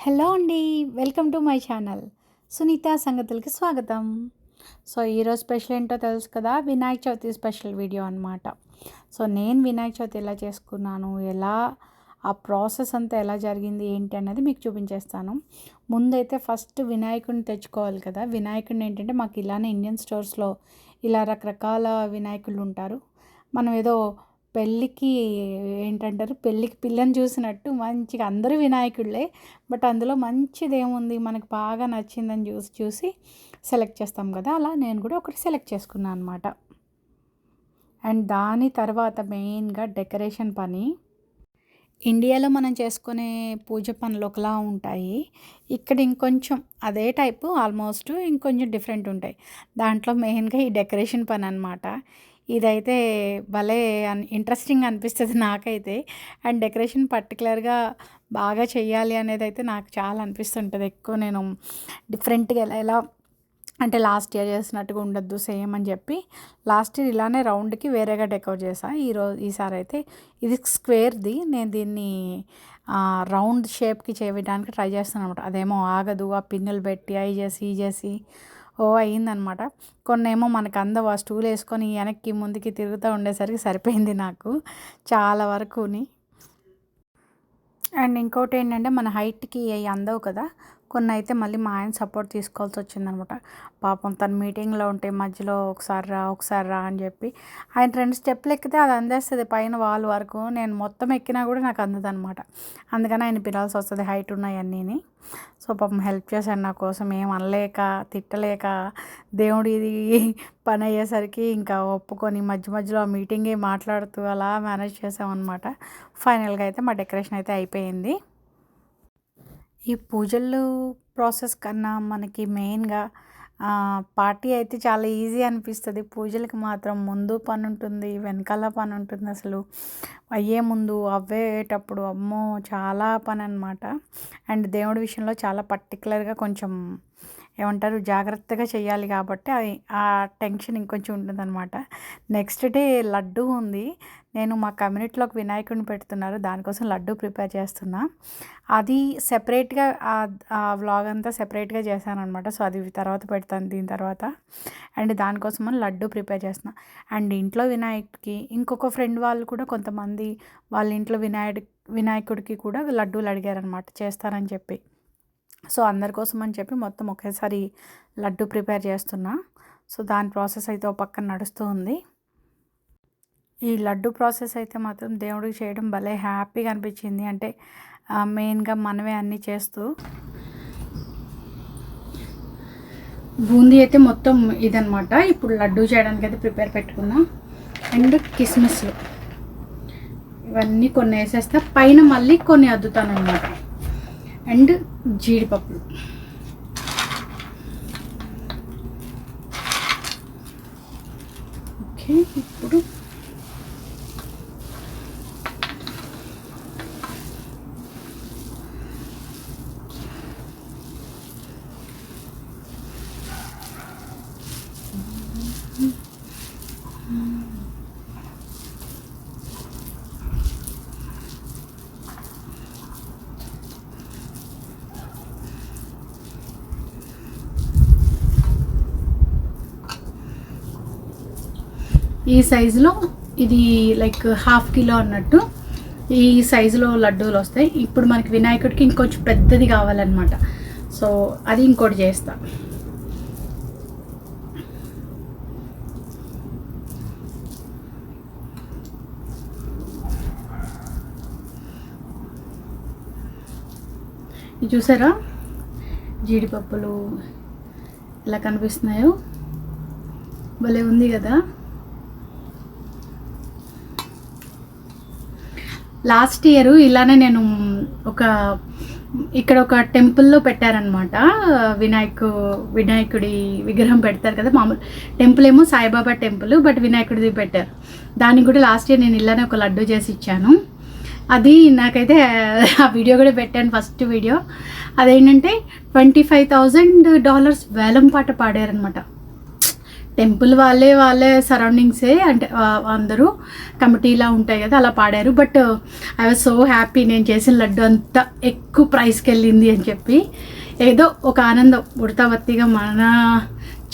Hello అండి. Welcome to my channel. Sunitha సంగతులకి స్వాగతం. సో, ఈరోజు స్పెషల్ ఏంటో తెలుసు కదా! వినాయక చవితి స్పెషల్ వీడియో అనమాట. సో, నేను వినాయక చవితి ఎలా చేసుకున్నాను, ఆ ప్రాసెస్ అంతా ఎలా జరిగింది, ఏంటి అన్నది మీకు చూపించేస్తాను. ముందైతే ఫస్ట్ వినాయకుడిని తెచ్చుకోవాలి కదా! వినాయకుడిని ఏంటంటే మాకు ఇలానే ఇండియన్ స్టోర్స్‌లో ఇలా రకరకాల వినాయకులు ఉంటారు. మనం ఏదో పెళ్ళికి పిల్లని చూసినట్టు మంచిగా అందరూ వినాయకుళ్ళే. బట్ అందులో మంచిదేముంది మనకు బాగా నచ్చిందని చూసి సెలెక్ట్ చేస్తాం కదా! అలా నేను కూడా ఒకటి సెలెక్ట్ చేసుకున్నాను అనమాట. అండ్ దాని తర్వాత మెయిన్‌గా డెకరేషన్ పని. ఇండియాలో మనం చేసుకునే పూజ పనులు ఒకలా ఉంటాయి. ఇక్కడ ఇంకొంచెం అదే టైపు ఆల్మోస్ట్ ఇంకొంచెం డిఫరెంట్ ఉంటాయి. దాంట్లో మెయిన్‌గా ఈ డెకరేషన్ పని అనమాట. ఇదైతే భలే ఇంట్రెస్టింగ్ అనిపిస్తది నాకైతే. అండ్ డెకరేషన్ పర్టిక్యులర్‌గా బాగా చెయ్యాలి అనేదైతే నాకు చాలా అనిపిస్తుంటది. ఎక్కువ నేను డిఫరెంట్‌గా ఎలా ఎలా అంటే లాస్ట్ ఇయర్ చేసినట్టుగా ఉండొద్దు సేమ్ అని చెప్పి లాస్ట్ ఇయర్ ఇలానే రౌండ్‌కి వేరేగా డెకరేట్ చేశా. ఈసారి అయితే ఇది స్క్వేర్‌ది. నేను దీన్ని రౌండ్ షేప్‌కి చేయడానికి ట్రై చేస్తున్నాను అనమాట. అదేమో ఆగదు. ఆ పిన్నులు పెట్టి అయి చేసి, ఇయి చేసి అయిందనమాట. కొన్నేమో మనకు అందవు. ఆ స్టూల్ వేసుకొని వెనక్కి ముందుకి తిరుగుతూ ఉండేసరికి సరిపోయింది నాకు చాలా వరకుని. అండ్ ఇంకోటి ఏంటంటే మన హైట్‌కి అయి అందవు కదా! కొన్నైతే మళ్ళీ మా ఆయన సపోర్ట్ తీసుకోవాల్సి వచ్చిందనమాట. పాపం తను మీటింగ్‌లో ఉంటే మధ్యలో ఒకసారి రా అని చెప్పి ఆయన 2 స్టెప్‌లు ఎక్కితే అది అందేస్తది పైన వాల్ వరకు. నేను మొత్తం ఎక్కినా కూడా నాకు అందదనమాట. అందుకని ఆయన పిలాల్సి వస్తది హైట్ ఉన్నయన్నీని. సో, పాపం హెల్ప్ చేశాడు నా కోసం. ఏం అనలేక, తిట్టలేక దేవుడు ఇది పని అయ్యేసరికి ఇంకా ఒప్పుకొని మధ్యలో ఆ మీటింగే మాట్లాడుతూ అలా మేనేజ్ చేసామన్నమాట. ఫైనల్‌గా అయితే మా డెకరేషన్ అయితే అయిపోయింది. ఈ పూజలు ప్రాసెస్ కన్నా మనకి మెయిన్‌గా పార్టీ అయితే చాలా ఈజీ అనిపిస్తది. పూజలకి మాత్రం ముందు పనుంటుంది, వెనకాల పనుంటుంది అసలు. అయ్యే ముందు, అవ్వేటప్పుడు అమ్మో! చాలా పననమాట. అండ్ దేవుడి విషయంలో చాలా పర్టిక్యులర్‌గా కొంచెం ఏమంటారు జాగ్రత్తగా చేయాలి కాబట్టి ఆ టెన్షన్ ఇంకొంచెం ఉంటుందన్నమాట. నెక్స్ట్ డే లడ్డూ ఉంది. నేను మా కమ్యూనిటీలోకి వినాయకుడిని పెడుతున్నారు. దానికోసం లడ్డూ ప్రిపేర్ చేస్తున్నా. అది సెపరేట్‌గా ఆ వ్లాగ్ అంతా సెపరేట్‌గా చేశాననమాట. సో, అది తర్వాత పెడతాను దీని తర్వాత. అండ్ దానికోసమని లడ్డూ ప్రిపేర్ చేస్తున్నా. అండ్ ఇంట్లో వినాయకుడికి ఇంకొక ఫ్రెండ్ వాళ్ళు కూడా కొంతమంది వాళ్ళ ఇంట్లో వినాయకుడికి కూడా లడ్డూలు అడిగారనమాట చేస్తారని చెప్పి. సో, అందరి కోసం అని చెప్పి మొత్తం ఒకేసారి లడ్డూ ప్రిపేర్ చేస్తున్నా. సో, దాని ప్రాసెస్ అయితే ఓ పక్కన నడుస్తూ ఉంది. ఈ లడ్డు ప్రాసెస్ అయితే మాత్రం దేవుడికి చేయడం భలే హ్యాపీగా అనిపించింది. అంటే మెయిన్‌గా మనమే అన్నీ చేస్తూ బూందీ అయితే మొత్తం ఇదనమాట. ఇప్పుడు లడ్డు చేయడానికి అయితే ప్రిపేర్ పెట్టుకున్నా. అండ్ కిస్మిస్లు ఇవన్నీ కొన్ని వేసేస్తా. పైన మళ్ళీ కొన్ని అద్దుతానమాట. అండ్ జీడిపప్పులు. ఓకే, ఇప్పుడు ఈ సైజులో ఇది లైక్ ½ కిలో అన్నట్టు ఈ సైజులో లడ్డూలు వస్తాయి. ఇప్పుడు మనకి వినాయకుడికి ఇంకొంచెం పెద్దది కావాలన్నమాట. సో, అది ఇంకోటి చేస్తా. ఇది చూసారా జీడిపప్పులు ఎలా కనిపిస్తున్నాయో, భలే ఉంది కదా! లాస్ట్ ఇయర్ ఇలానే నేను ఇక్కడ ఒక టెంపుల్లో పెట్టారనమాట. వినాయకుడి విగ్రహం పెడతారు కదా మామూలు. టెంపుల్ ఏమో సాయిబాబా టెంపుల్, బట్ వినాయకుడిది పెట్టారు. దానికి కూడా లాస్ట్ ఇయర్ నేను ఇలానే ఒక లడ్డు చేసి ఇచ్చాను. అది నాకైతే ఆ వీడియో కూడా పెట్టాను, ఫస్ట్ వీడియో. అదేంటంటే $25,000 వేలం పాట పాడారనమాట. టెంపుల్ వాళ్ళే సరౌండింగ్సే అంటే అందరూ కమిటీలా ఉంటాయి కదా, అలా పాడారు. But I was so happy, నేను చేసిన లడ్డు అంతా ఎక్కువ ప్రైస్కి వెళ్ళింది అని చెప్పి. ఏదో ఒక ఆనందం, ఉడతాబత్తిగా మన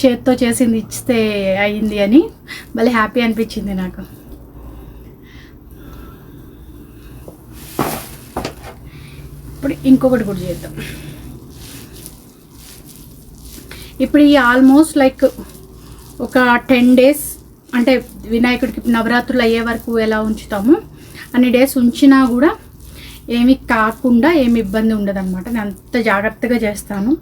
చేత్తో చేసింది ఇస్తే అయింది అని మళ్ళీ హ్యాపీ అనిపించింది నాకు. ఇప్పుడు ఇంకొకటి కూడా చేద్దాం. ఇప్పుడు ఈ ఆల్మోస్ట్ లైక్ ఒక 10 days అంటే వినాయకుడికి నవరాత్రులు అయ్యే వరకు ఎలా ఉంచుతాము అన్ని డేస్ ఉంచినా కూడా ఏమి కాకుండా ఏమి ఇబ్బంది ఉండదన్నమాట. నేను అంత జాగ్రత్తగా చేస్తాను.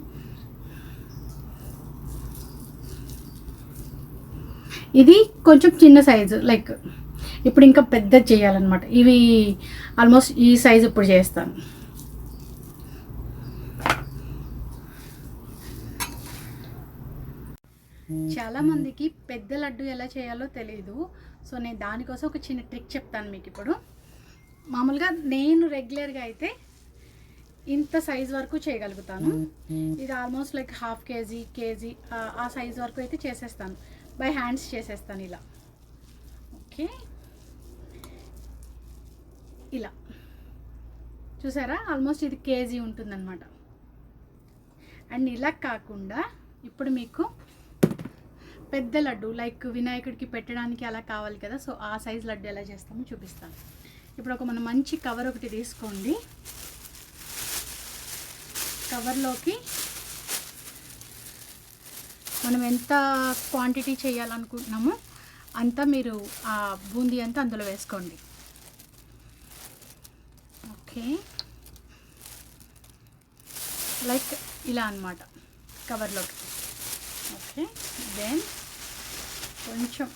ఇది కొంచెం చిన్న సైజు, లైక్ ఇప్పుడు ఇంకా పెద్దది చేయాలన్నమాట. ఇవి ఆల్మోస్ట్ ఈ సైజు ఇప్పుడు చేస్తాను. చాలామందికి పెద్ద లడ్డు ఎలా చేయాలో తెలియదు. సో నేను దానికోసం ఒక చిన్న ట్రిక్ చెప్తాను మీకు ఇప్పుడు. మామూలుగా నేను రెగ్యులర్గా అయితే ఇంత సైజ్ వరకు చేయగలుగుతాను. ఇది ఆల్మోస్ట్ లైక్ 1/2 kg, కేజీ ఆ సైజ్ వరకు అయితే చేసేస్తాను. బై హ్యాండ్స్ చేసేస్తాను ఇలా. ఓకే, ఇలా చూసారా, ఆల్మోస్ట్ ఇది కేజీ ఉంటుందన్నమాట. అండ్ ఇలా కాకుండా ఇప్పుడు మీకు పెద్ద లడ్డు లైక్ వినాయకుడికి పెట్టడానికి అలా కావాలి కదా, సో ఆ సైజ్ లడ్డు ఎలా చేస్తామో చూపిస్తాను. ఇప్పుడు ఒక మనం మంచి కవర్ ఒకటి తీసుకోండి. కవర్లోకి మనం ఎంత క్వాంటిటీ చేయాలనుకుంటున్నామో అంతా మీరు ఆ బూందీ అంతా అందులో వేసుకోండి. ఓకే, లైక్ ఇలా అన్నమాట కవర్లోకి. ఓకే, దెన్ కొంచెం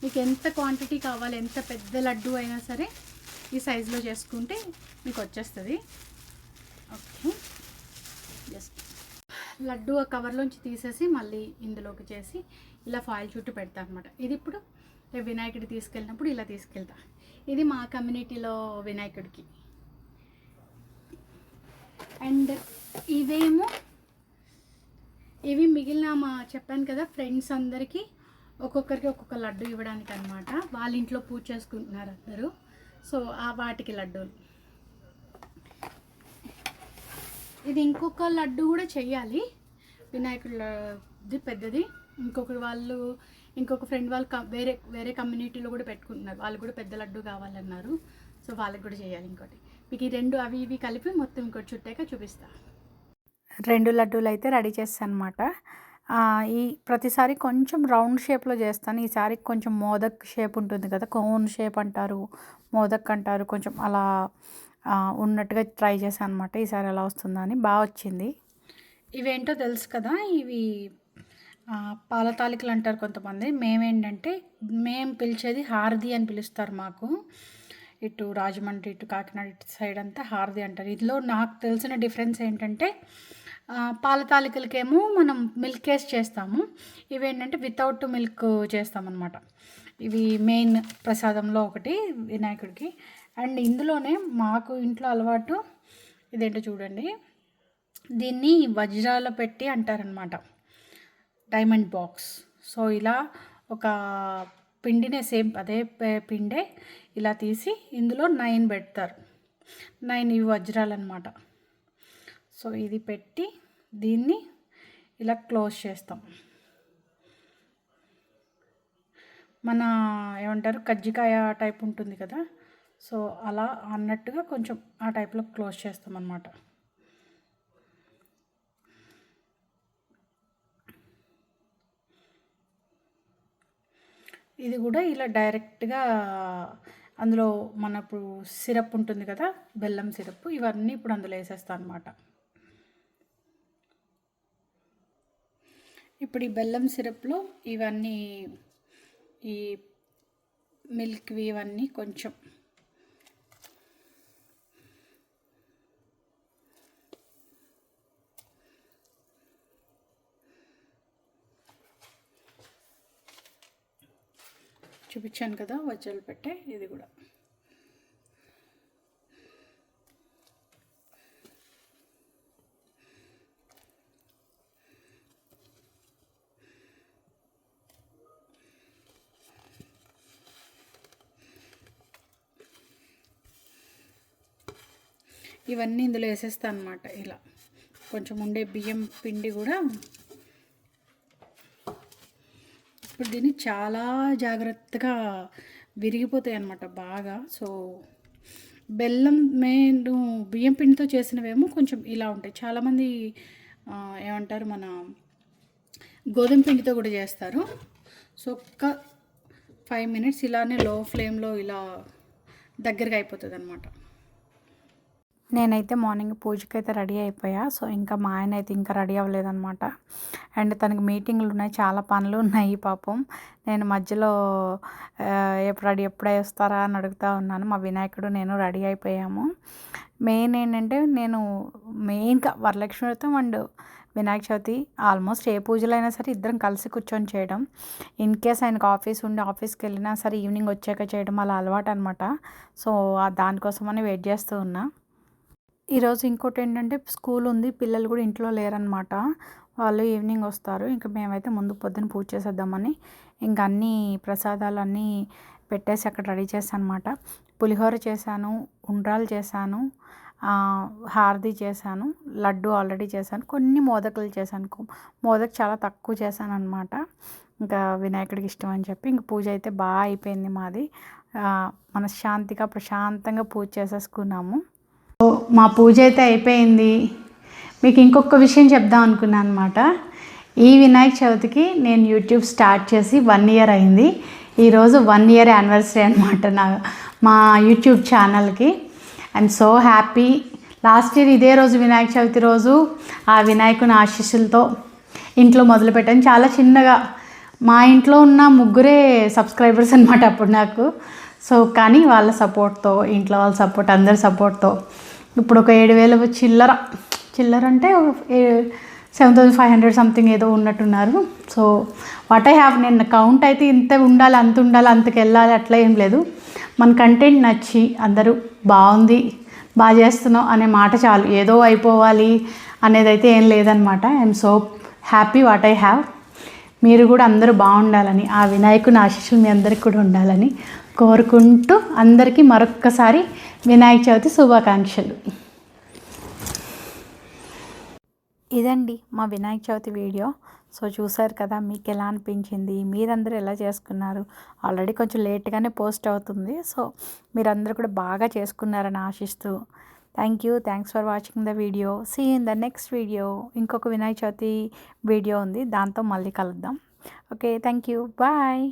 మీకు ఎంత క్వాంటిటీ కావాలి, ఎంత పెద్ద లడ్డు అయినా సరే ఈ సైజులో చేసుకుంటే మీకు వచ్చేస్తుంది. ఓకే, జస్ట్ లడ్డు ఆ కవర్లోంచి తీసేసి మళ్ళీ ఇందులోకి చేసి ఇలా ఫాయిల్ చుట్టూ పెడతా అనమాట. ఇది ఇప్పుడు వినాయకుడికి తీసుకెళ్ళినప్పుడు ఇలా తీసుకెళ్తా. ఇది మా కమ్యూనిటీలో వినాయకుడికి. అండ్ ఇవి మిగిలిన చెప్పాను కదా ఫ్రెండ్స్ అందరికీ ఒక్కొక్కరికి ఒక్కొక్క లడ్డు ఇవ్వడానికి అనమాట. వాళ్ళ ఇంట్లో పూజ చేసుకుంటున్నారు అందరూ. సో వాటికి లడ్డూలు. ఇది ఇంకొక లడ్డు కూడా చెయ్యాలి, వినాయకుడి పెద్దది. ఇంకొక ఫ్రెండ్ వాళ్ళు వేరే కమ్యూనిటీలో కూడా పెట్టుకుంటున్నారు. వాళ్ళు కూడా పెద్ద లడ్డు కావాలన్నారు. సో వాళ్ళకి కూడా చేయాలి ఇంకోటి. మీకు ఈ రెండు అవి ఇవి కలిపి మొత్తం ఇంకోటి చుట్టాక చూపిస్తా. 2 లడ్డూలు అయితే రెడీ చేస్తాను అనమాట. ఈ ప్రతిసారి కొంచెం రౌండ్ షేప్లో చేస్తాను. ఈసారి కొంచెం మోదక్ షేప్ ఉంటుంది కదా, కోన్ షేప్ అంటారు, మోదక్ అంటారు, కొంచెం అలా ఉన్నట్టుగా ట్రై చేశాను అనమాట. ఈసారి ఎలా వస్తుందా అని. బాగా వచ్చింది. ఇవేంటో తెలుసు కదా, ఇవి పాల తాలికలు అంటారు కొంతమంది. మేము పిలిచేది హారది అని పిలుస్తారు. మాకు ఇటు రాజమండ్రి, ఇటు కాకినాడ ఇటు సైడ్ అంతా హారది అంటారు. ఇందులో నాకు తెలిసిన డిఫరెన్స్ ఏంటంటే పాల తాలికలకేమో మనం మిల్క్ వేసి చేస్తాము, ఇవేంటంటే వితౌట్ మిల్క్ చేస్తామన్నమాట. ఇవి మెయిన్ ప్రసాదంలో ఒకటి వినాయకుడికి. అండ్ ఇందులోనే మాకు ఇంట్లో అలవాటు ఇదేంటో చూడండి, దీన్ని వజ్రాల పెట్టి అంటారనమాట, డైమండ్ బాక్స్. సో ఇలా ఒక పిండినే సేమ్ అదే పిండే ఇలా తీసి ఇందులో 9 పెడతారు. 9 ఇవి వజ్రాలు అనమాట. సో ఇది పెట్టి దీన్ని ఇలా క్లోజ్ చేస్తాం. మన ఏమంటారు కజ్జికాయ టైప్ ఉంటుంది కదా, సో అలా అన్నట్టుగా కొంచెం ఆ టైప్లో క్లోజ్ చేస్తాం అన్నమాట. ఇది కూడా ఇలా డైరెక్ట్గా అందులో మనకు సిరప్ ఉంటుంది కదా, బెల్లం సిరప్, ఇవన్నీ ఇప్పుడు అందులో వేసేస్తాను అనమాట. ఇప్పుడు ఈ బెల్లం సిరప్లో ఇవన్నీ ఈ మిల్క్వి ఇవన్నీ కొంచెం చూపించాను కదా వజ్రాలు పెట్టే, ఇది కూడా ఇవన్నీ ఇందులో వేసేస్తాను అనమాట. ఇలా కొంచెం ఉండే బియ్యం పిండి కూడా ఇప్పుడు దీన్ని చాలా జాగ్రత్తగా విరిగిపోతాయి అన్నమాట బాగా. సో బెల్లం మేము బియ్యం పిండితో చేసినవేమో కొంచెం ఇలా ఉంటాయి. చాలామంది ఏమంటారు మన గోధుమ పిండితో కూడా చేస్తారు. సో ఒక్క 5 మినిట్స్ ఇలానే లో ఫ్లేమ్లో ఇలా దగ్గరగా అయిపోతుంది అనమాట. నేనైతే మార్నింగ్ పూజకైతే రెడీ అయిపోయా. సో ఇంకా మా ఆయన అయితే ఇంకా రెడీ అవ్వలేదనమాట. అండ్ తనకి మీటింగ్లు ఉన్నాయి, చాలా పనులు ఉన్నాయి పాపం. నేను మధ్యలో ఎప్పుడై వస్తారా అని అడుగుతూ ఉన్నాను. మా వినాయకుడు నేను రెడీ అయిపోయాము. మెయిన్ ఏంటంటే నేను మెయిన్గా వరలక్ష్మి వ్రతం అండ్ వినాయక చవితి ఆల్మోస్ట్ ఏ పూజలైనా సరే ఇద్దరం కలిసి కూర్చొని చేయడం. ఇన్ కేస్ ఆయనకు ఆఫీస్ ఉండి ఆఫీస్కి వెళ్ళినా సరే ఈవినింగ్ వచ్చాక చేయడం అలా అలవాటు అనమాట. సో దానికోసమని వెయిట్ చేస్తూ ఉన్నా. ఈరోజు ఇంకోటి ఏంటంటే స్కూల్ ఉంది, పిల్లలు కూడా ఇంట్లో లేరనమాట. వాళ్ళు ఈవినింగ్ వస్తారు. ఇంకా మేమైతే ముందు పొద్దున పూజ చేసేద్దామని ఇంకా అన్నీ ప్రసాదాలు అన్నీ పెట్టేసి అక్కడ రెడీ చేశాను అనమాట. పులిహోర చేశాను, ఉండ్రాలు చేశాను, హారతి చేశాను, లడ్డు ఆల్రెడీ చేశాను, కొన్ని మోదకులు చేశాను. మోదక్ చాలా తక్కువ చేశాను అనమాట. ఇంకా వినాయకుడికి ఇష్టం అని చెప్పి ఇంక పూజ అయితే బాగా అయిపోయింది మాది. మనశ్శాంతిగా ప్రశాంతంగా పూజ చేసేసుకున్నాము. మా పూజ అయితే అయిపోయింది. మీకు ఇంకొక విషయం చెప్దాం అనుకున్నాను అనమాట. ఈ వినాయక చవితికి నేను యూట్యూబ్ స్టార్ట్ చేసి 1 ఇయర్ అయింది. ఈరోజు 1 ఇయర్ యానివర్సరీ అనమాట మా యూట్యూబ్ ఛానల్కి. I'm so happy. Last year ఇదే రోజు వినాయక చవితి రోజు ఆ వినాయకుని ఆశీస్సులతో ఇంట్లో మొదలుపెట్టాను. చాలా చిన్నగా మా ఇంట్లో ఉన్న 3 సబ్స్క్రైబర్స్ అనమాట అప్పుడు నాకు. సో కానీ వాళ్ళ సపోర్ట్తో, ఇంట్లో వాళ్ళ సపోర్ట్, అందరి సపోర్ట్తో ఇప్పుడు ఒక 7,000 చిల్లర అంటే 7,500 సంథింగ్ ఏదో ఉన్నట్టున్నారు. సో వాట్ ఐ హ్యావ్, నేను కౌంట్ అయితే ఇంత ఉండాలి, అంత ఉండాలి, అంతకు వెళ్ళాలి అట్లా ఏం లేదు. మన కంటెంట్ నచ్చి అందరూ బాగుంది, బాగా చేస్తున్నావు అనే మాట చాలు. ఏదో అయిపోవాలి అనేది అయితే ఏం లేదనమాట. I'm so happy what I have. మీరు కూడా అందరూ బాగుండాలని, ఆ వినాయకుని ఆశీస్సులు మీ అందరికి కూడా ఉండాలని కోరుకుంటూ అందరికీ మరొక్కసారి వినాయక చవితి శుభాకాంక్షలు. ఇదండి మా వినాయక చవితి వీడియో. సో చూసారు కదా, మీకు ఎలా అనిపించింది, మీరందరూ ఎలా చేసుకున్నారు. ఆల్రెడీ కొంచెం లేట్గానే పోస్ట్ అవుతుంది. సో మీరందరూ కూడా బాగా చేసుకున్నారని ఆశిస్తూ thanks for watching the video. See in the next video. ఇంకొక వినాయక చవితి వీడియో ఉంది, దాంతో మళ్ళీ కలుద్దాం. Okay, thank you, bye.